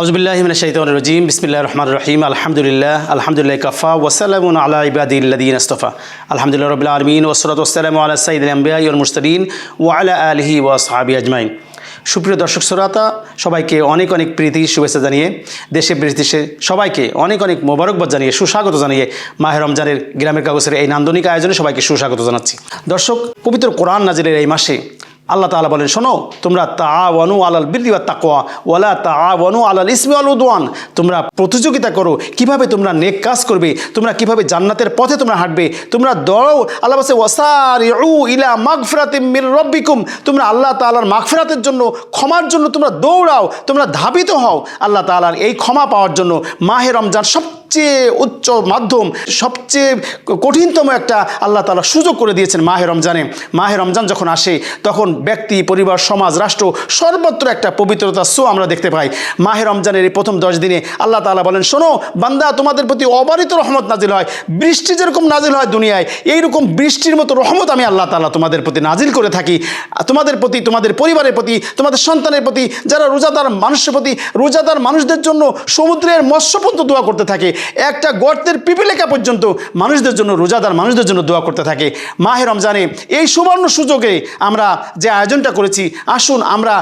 আউযুবিল্লাহি মিনাশ শাইতানির রাজীম বিসমিল্লাহির রহমানির রহিম আলহামদুলিল্লাহ কাফা ওয়া সালামুন আলা ইবাদিল্লাযিনা ইসতাফা আলহামদুলিল্লাহি রাব্বিল আলামিন ওয়াসসালাতু ওয়াসসালামু আলা সাইয়্যিদিল আমবিয়াই ওয়াল মুরসালিন ওয়া আলা আলিহি ওয়া আসহাবিহি আজমাইন। সুপ্রিয় দর্শক শ্রোতা, সবাইকে অনেক অনেক প্রীতি শুভেচ্ছা জানিয়ে, দেশে বিদেশে সবাইকে অনেক অনেক মোবারকবাদ জানিয়ে, সুস্বাগত জানিয়ে মাহে রমজানের গ্রামের কাগজের এই নান্দনিক আয়োজনে সবাইকে সুস্বাগত জানাচ্ছি। দর্শক, পবিত্র কোরআন নাজিলের এই মাসে আল্লাহ তাআলা বলেন, শোনো, তোমরা তাআওয়ানু আলাল বিররি ওয়াত তাকওয়া ওয়ালা তাআওয়ানু আলাল ইসমি ওয়াল উদওয়ান। তোমরা প্রতিযোগিতা করো কিভাবে তোমরা নেক কাজ করবে, তোমরা কিভাবে জান্নাতের পথে তোমরা হাঁটবে, তোমরা দৌড়াও। আল্লাহ বলছে ওয়াসারিউ ইলা মাগফিরাতিম মির রাব্বিকুম, তোমরা আল্লাহ তাআলার মাগফিরাতের জন্য, ক্ষমার জন্য তোমরা দৌড়াও, তোমরা ধাবিত হও আল্লাহ তাআলার এই ক্ষমা পাওয়ার জন্য। মাহে রমজান সবচেয়ে উচ্চ মাধ্যম, সবচেয়ে কঠিনতম একটা আল্লাহ তাআলা সুযোগ করে দিয়েছেন মাহে রমজানে। মাহে রমজান যখন আসে তখন ব্যক্তি, পরিবার, সমাজ, রাষ্ট্র সর্বত্র একটা পবিত্রতা আমরা দেখতে পাই। মাহে রমজানের এই প্রথম 10 দিনে আল্লাহ তাআলা বলেন, শোনো বান্দা, তোমাদের প্রতি অবারিত রহমত নাজিল হয়। বৃষ্টি যেরকম নাজিল হয় দুনিয়ায়, এইরকম বৃষ্টির মতো রহমত আমি আল্লাহ তাআলা তোমাদের প্রতি নাজিল করে থাকি। তোমাদের প্রতি, তোমাদের পরিবারের প্রতি, তোমাদের সন্তানের প্রতি, যারা রোজাদার মানুষের প্রতি, রোজাদার মানুষদের জন্য সমুদ্রের মৎস্য পর্যন্ত দোয়া করতে থাকে, একটা গর্তের পিপিলিকা পর্যন্ত মানুষদের জন্য, রোজাদার মানুষদের জন্য দোয়া করতে থাকে। মাহে রমজানে এই সুবর্ণ সুযোগে আমরা যে আয়োজনটা করেছি, আসুন আমরা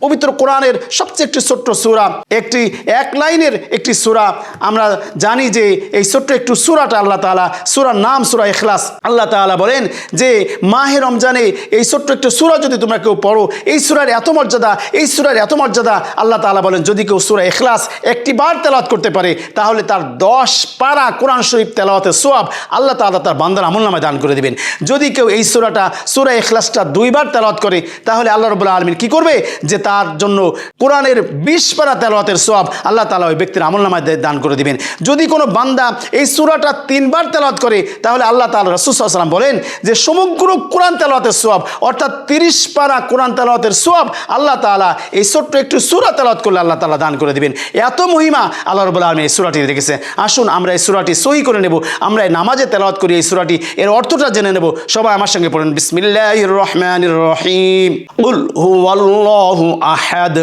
পবিত্র কোরআনের সবচেয়ে একটি ছোট্ট সূরা, একটি এক লাইনের একটি সূরা, আমরা জানি যে এই ছোট্ট একটু সূরাটা আল্লাহ তাআলা, সূরার নাম সূরা ইখলাস। আল্লাহ তাআলা বলেন যে মাহে রমজানে এই ছোট্ট একটু সূরা যদি তোমরা কেউ পড়ো, এই সূরার এত মর্যাদা, এই সূরার এত মর্যাদা। আল্লাহ তাআলা বলেন যদি কেউ সূরা ইখলাস একটি বার তেলাওয়াত করতে পারে, তাহলে তার 10 পারা কোরআন শরীফ তেলাওয়াতের সওয়াব আল্লাহ তাআলা তার বান্দার আমলনামায় দান করে দিবেন। যদি কেউ এই সূরাটা, সূরা ইখলাসটা 2 বার তেলাওয়াত করে, তাহলে আল্লাহ রাব্বুল আলামিন কি করবে, যে তার জন্য কোরআনের 20 পারা তেলাওয়াতের সওয়াব আল্লাহ তাআলা ওই ব্যক্তির আমলনামায় দান করে দিবেন। যদি কোনো বান্দা এই সূরাটা 3 বার তেলাওয়াত করে, তাহলে আল্লাহ তাআলা, রাসূল সাল্লাল্লাহু আলাইহি ওয়াসাল্লাম বলেন যে সমগ্র কোরআন তেলাওয়াতের সওয়াব, অর্থাৎ 30 পারা কোরআন তেলাওয়াতের সওয়াব আল্লাহ তাআলা এই ছোট্ট একটু সূরা তেলাওয়াত করলে আল্লাহ তাআলা দান করে দিবেন। এত মহিমা আল্লাহ রাব্বুল আলামিন এই সূরাটি রেখেছে। আসুন আমরা এই সূরাটি সহি করে নেব, আমরা এই নামাজে তেলাওয়াত করি এই সূরাটি, এর অর্থটা জেনে নেব। সবাই আমার সঙ্গে পড়েন, বিসমিল্লাহির রহমানির রহিম। কুল হুয়াল্লাহু আহাদ।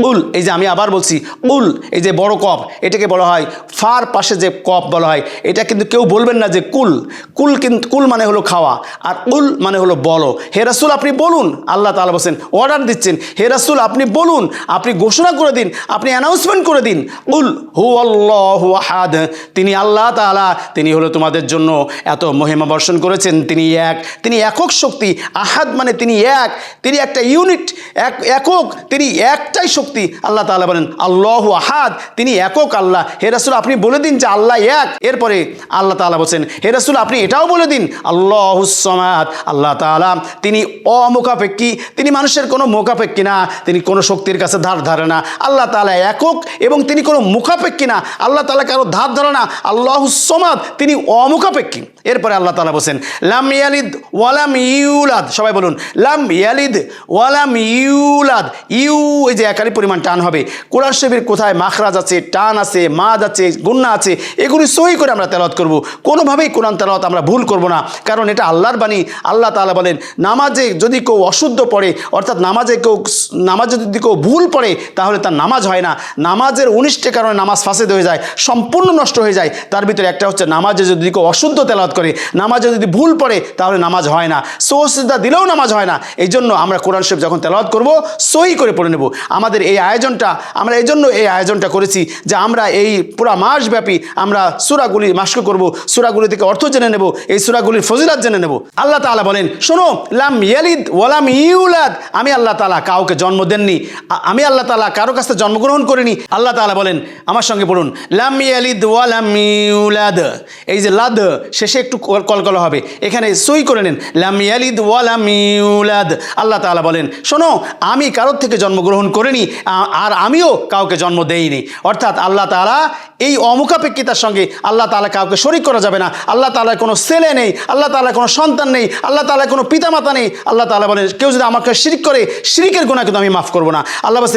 উল, এই যে আমি আবার বলছি, উল, এই যে বড় কপ, এটাকে বলা হয় ফার পাশে যে কপ বলা হয়, এটা কিন্তু কেউ বলবেন না যে কুল। কুল কিন্তু, কুল মানে হলো খাওয়া, আর উল মানে হলো বলো। হে রাসূল আপনি বলুন, আল্লাহ তাআলা বলছেন, অর্ডার দিচ্ছেন, হে রাসূল আপনি বলুন, আপনি ঘোষণা করে দিন, আপনি অ্যানাউন্সমেন্ট করে দিন। কুল হুয়াল্লাহু আহাদ, তিনি আল্লাহ তাআলা, তিনি হলো তোমাদের জন্য এত মহিমা বর্ষণ করেছেন। তিনি এক, তিনি একক শক্তি। আহাদ মানে তিনি এক, তিনি একটা ইউনিট, একক, তিনি একটাই শক্তি। আল্লাহ তাআলা বলেন আল্লাহু আহাদ, তিনি একক আল্লাহ। হে রাসূল আপনি বলে দিন যে আল্লাহ এক। এরপরে আল্লাহ তাআলা বলেন, হে রাসূল আপনি এটাও বলে দিন আল্লাহুস সামাদ, আল্লাহ তাআলা তিনি অমুখাপেক্ষী, তিনি মানুষের কোনো মুখাপেক্ষী না, তিনি কোনো শক্তির কাছে ধার ধারে না। আল্লাহ তাআলা একক এবং তিনি কোনো মুখাপেক্ষী না, আল্লাহ তাআলা কারো ধার ধারে না। আল্লাহুস সামাদ, তিনি অমুখাপেক্ষী। এরপরে আল্লাহ তাআলা বলেন লাম ইয়ালিদ ওয়ালাম ইউলাদ। সবাই বলুন লাম ইয়ালিদ ওয়ালাম ইউলাদ। ইউ, এই যে একারি পরিমাণ টান হবে। কোরআন শরীফের কোথায় মাখরাজ আছে, টান আছে, মাদ আছে, গুন্না আছে, এগুলি সহি করে আমরা তেলাওয়াত করব। কোনোভাবেই কোরআন তেলাওয়াত আমরা ভুল করব না, কারণ এটা আল্লাহর বাণী। আল্লাহ তাআলা বলেন নামাজে যদি কেউ অশুদ্ধ পড়ে, অর্থাৎ নামাজে যদি কেউ ভুল পড়ে, তাহলে তার নামাজ হয় না। নামাজের 19টা কারণে নামাজ ফাসেদ হয়ে যায়, সম্পূর্ণ নষ্ট হয়ে যায়। তার ভিতরে একটা হচ্ছে নামাজে যদি কেউ অশুদ্ধ তেলাওয়াত করে, নামাজে যদি ভুল পড়ে, তাহলে নামাজ হয় না। সুজদা দিলেও নামাজ হয় না। এই জন্য আমরা কোরআন শরীফ যখন তেলাওয়াত করব সহি করে পড়ে নেব। আমাদের এই আয়োজনটা, আমরা এই জন্য এই আয়োজনটা করেছি যে আমরা এই পুরা মাসব্যাপী আমরা সূরাগুলি মাস্ক করব, সূরাগুলি থেকে অর্থ জেনে নেব, এই সূরাগুলির ফজিলত জেনে নেব। আল্লাহ তাআলা বলেন শোনো লাম ইয়ালিদ ওয়ালাম ইউলাদ, আমি আল্লাহ তাআলা কাউকে জন্ম দেননি, আমি আল্লাহ তাআলা কারো কাছে জন্মগ্রহণ করিনি। আল্লাহ তাআলা বলেন, আমার সঙ্গে পড়ুন, লাম ইয়ালিদ ওয়ালাম ইউলাদ। এই যে লাদ শেষে একটু কলকল হবে, এখানে সহি করে নেন, লাম ইয়ালিদ ওয়ালাম ইউলাদ। আল্লাহ তাআলা বলেন শোনো আমি কারোর থেকে জন্মগ্রহণ করিনি, আর আমিও কাউকে জন্ম দেইনি। অর্থাৎ আল্লাহ তাআলা এই অমুখাপেক্ষিতার সঙ্গে আল্লাহ তাআলা কাউকে শরীক করা যাবে না। আল্লাহ তাআলার কোনো ছেলে নেই, আল্লাহ তাআলার কোনো সন্তান নেই, আল্লাহ তাআলার কোনো পিতামাতা নেই। আল্লাহ তাআলা বলেন কেউ যদি আমাকে শিরক করে, শিরকের গুনাহ কিন্তু আমি মাফ করব না। আল্লাহ বলেন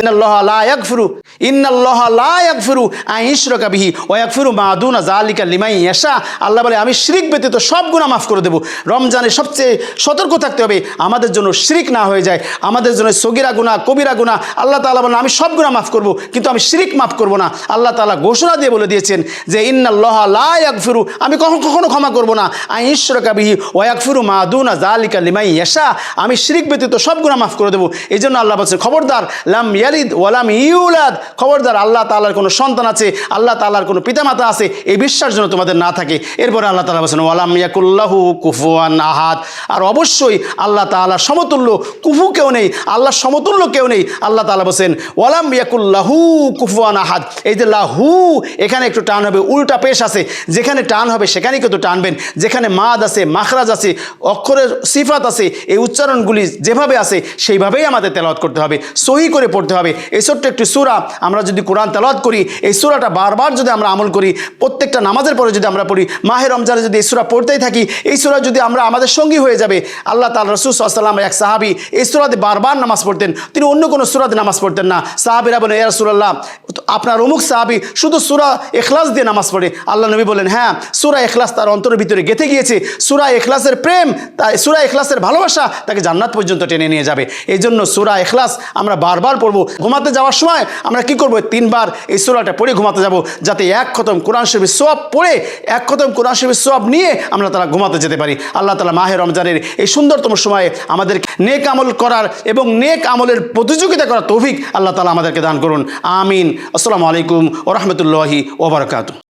ইন্নাল্লাহা লা ইয়াগফিরু আন ইউশরাকা বিহি ওয়া ইয়াগফিরু মা দুনা যালিকা লিমান ইয়াশা। আল্লাহ বলে আমি শিরক ব্যতীত সব গুনাহ মাফ করে দেব। রমজানে সবচেয়ে সতর্ক থাকতে হবে আমাদের জন্য শিরক না হয়ে যায়, আমাদের জন্য সগীরা গুনাহ, কবিরা গুনাহ। আল্লাহ তাআলা বলেন আমি সব গুনাহ মাফ করব, কিন্তু আমি শিরিক মাফ করব না। আল্লাহ তাআলা ঘোষণা দিয়ে বলে দিয়েছেন যে ইন্নাল্লাহা লা ইয়াগফিরু, আমি কখনো ক্ষমা করব না, আইয়ুশরাকা বিহি ওয়া ইয়াগফিরু মা দুনা যালিকা লিমান ইয়াশা, আমি শিরিক ব্যতীত সব গুনাহ মাফ করে দেব। এই জন্য আল্লাহ বলছেন খবরদার, লাম ইয়ালিদ ওয়া লাম ইউলাদ, খবরদার আল্লাহ তাআলার কোনো সন্তান আছে, আল্লাহ তাআলার কোনো পিতামাতা আছে, এই বিশ্বাস যেন তোমাদের না থাকে। এরপরে আল্লাহ তাআলা বলছেন ওয়ালাম ইয়াকুল্লাহু কুফুয়ান আহাদ, আর অবশ্যই আল্লাহ তাআলার সমতুল্য কুফু কেউ নেই, আল্লাহর সমতুল্য কেউ নেই। আল্লাহ তাআলা বলছেন ওয়ালাম ইয়াকুল্লাহু কুফুয়ান আহাদ। এই যে লাহু, এখানে একটু টান হবে, উল্টা পেশ আছে, যেখানে টান হবে সেখানেই কিন্তু টানবেন, যেখানে মাদ আছে, মাখরাজ আছে, অক্ষরের সিফাত আছে, এই উচ্চারণগুলি যেভাবে আছে সেইভাবেই আমাদের তেলাওয়াত করতে হবে, সহি করে পড়তে হবে। এই ছোট্ট একটি সূরা আমরা যদি কোরআন তেলাওয়াত করি, এই সূরাটা বারবার যদি আমরা আমল করি, প্রত্যেকটা নামাজের পরে যদি আমরা পড়ি, মাহে রমজানে যদি এই সূরা পড়তেই থাকি, এই সূরা যদি আমরা আমাদের সঙ্গী হয়ে যাবে। আল্লাহ তাআলা রাসূল সাল্লাল্লাহু আলাইহি ওয়াসাল্লাম এক সাহাবী এই সূরাতে বারবার নামাজ পড়তেন, তিনি অন্য কোনো সূরাতে নামাজ পড়তেন না। সাহাবীরা বলেন ইয়া রাসূলুল্লাহ, আপনার অমুক সাহাবী শুধু সূরা ইখলাস দিয়ে নামাজ পড়ে। আল্লাহ নবী বলেন হ্যাঁ, সূরা ইখলাস তার অন্তরের ভিতরে গেঁথে গিয়েছে, সূরা ইখলাসের প্রেম, সূরা ইখলাসের ভালোবাসা তাকে জান্নাত পর্যন্ত টেনে নিয়ে যাবে। এই জন্য সূরা ইখলাস আমরা বারবার পড়বো। ঘুমাতে যাওয়ার সময় আমরা কি করব, 3 বার এই সূরাটা পড়ে ঘুমাতে যাব, যাতে এক খতম কোরআন শরীফের সওয়াব পড়ে, এক খতম কোরআন শরীফের সওয়াব নিয়ে আমরা তারা ঘুমাতে যেতে পারি। আল্লাহ তাআলা মাহে রমজানের এই সুন্দরতম সময়ে আমাদের নেক আমল করার এবং নেক আমলের প্রতিযোগিতা করার তৌফিক আল্লাহ তাআলা আমাদেরকে দান করুন। আমিন। আসসালামু আলাইকুম ওয়া রাহমাতুল্লাহি ওয়া বারাকাতুহু।